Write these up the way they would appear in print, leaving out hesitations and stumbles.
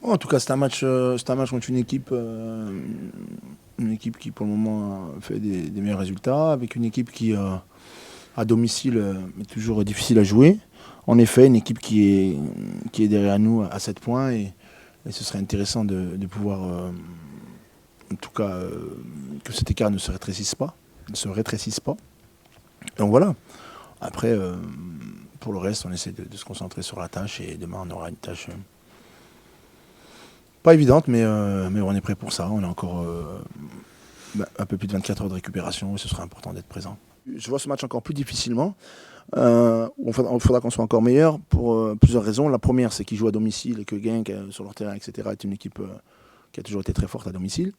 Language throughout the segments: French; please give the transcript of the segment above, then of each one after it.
En tout cas, c'est un match contre une équipe qui pour le moment fait des meilleurs résultats, avec une équipe qui à domicile est toujours difficile à jouer. En effet, une équipe qui est derrière nous à 7 points et ce serait intéressant de pouvoir, en tout cas, que cet écart ne se rétrécisse pas. Donc voilà. Après, pour le reste, on essaie de se concentrer sur la tâche et demain on aura une tâche pas évidente, mais on est prêt pour ça. On a encore un peu plus de 24 heures de récupération et ce sera important d'être présent. Je vois ce match encore plus difficilement. Il faudra qu'on soit encore meilleur pour plusieurs raisons. La première, c'est qu'ils jouent à domicile et que Genk, sur leur terrain, etc., est une équipe qui a toujours été très forte à domicile.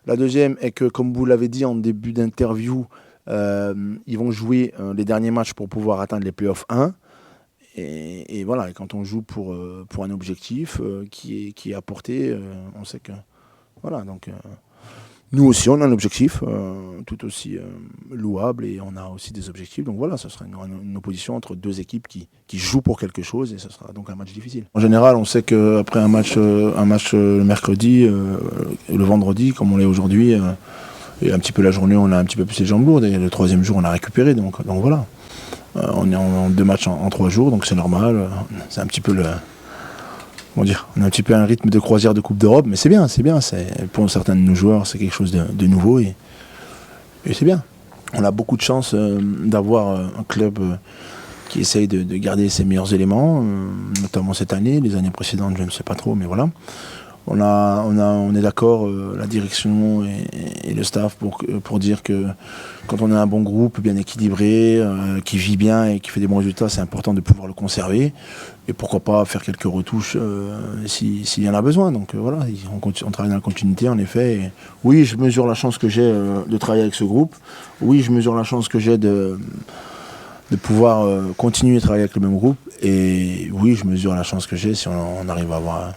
La deuxième est que, comme vous l'avez dit en début d'interview, ils vont jouer les derniers matchs pour pouvoir atteindre les playoffs 1. Et voilà, et quand on joue pour un objectif qui est à portée, on sait que... Voilà, donc nous aussi on a un objectif tout aussi louable et on a aussi des objectifs. Donc voilà, ce sera une opposition entre deux équipes qui jouent pour quelque chose et ce sera donc un match difficile. En général, on sait qu'après un match le mercredi, le vendredi, comme on l'est aujourd'hui, et un petit peu la journée, on a un petit peu plus les jambes lourdes et le troisième jour, on a récupéré. Donc voilà. On est en deux matchs en 3 jours, donc c'est normal. C'est un petit peu on a un petit peu un rythme de croisière de Coupe d'Europe, mais c'est bien. Pour certains de nos joueurs, c'est quelque chose de nouveau et c'est bien. On a beaucoup de chance d'avoir un club qui essaye de garder ses meilleurs éléments, notamment cette année. Les années précédentes, je ne sais pas trop, mais voilà. On est d'accord, la direction et le staff, pour dire que quand on a un bon groupe, bien équilibré, qui vit bien et qui fait des bons résultats, c'est important de pouvoir le conserver. Et pourquoi pas faire quelques retouches s'il y en a besoin. Donc voilà, on travaille dans la continuité, en effet. Et oui, je mesure la chance que j'ai de travailler avec ce groupe. Oui, je mesure la chance que j'ai de pouvoir continuer à travailler avec le même groupe. Et oui, je mesure la chance que j'ai si on arrive à avoir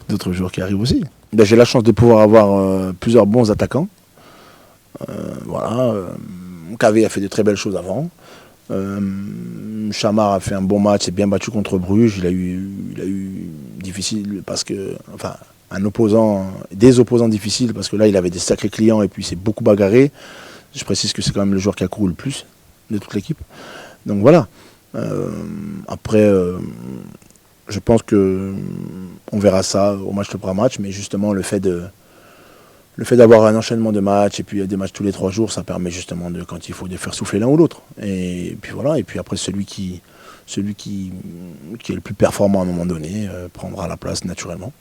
d'autres joueurs qui arrivent aussi. Ben, j'ai la chance de pouvoir avoir plusieurs bons attaquants. Voilà. KV a fait de très belles choses avant. Chamar a fait un bon match, s'est bien battu contre Bruges. Il a eu difficile parce que, enfin, des opposants difficiles parce que là il avait des sacrés clients et puis il s'est beaucoup bagarré. Je précise que c'est quand même le joueur qui a couru le plus de toute l'équipe. Donc voilà. Après, je pense que on verra ça au match le match, mais justement le fait d'avoir un enchaînement de matchs et puis des matchs tous les 3 jours, ça permet justement quand il faut de faire souffler l'un ou l'autre. Et puis voilà, et puis après celui qui est le plus performant à un moment donné prendra la place naturellement.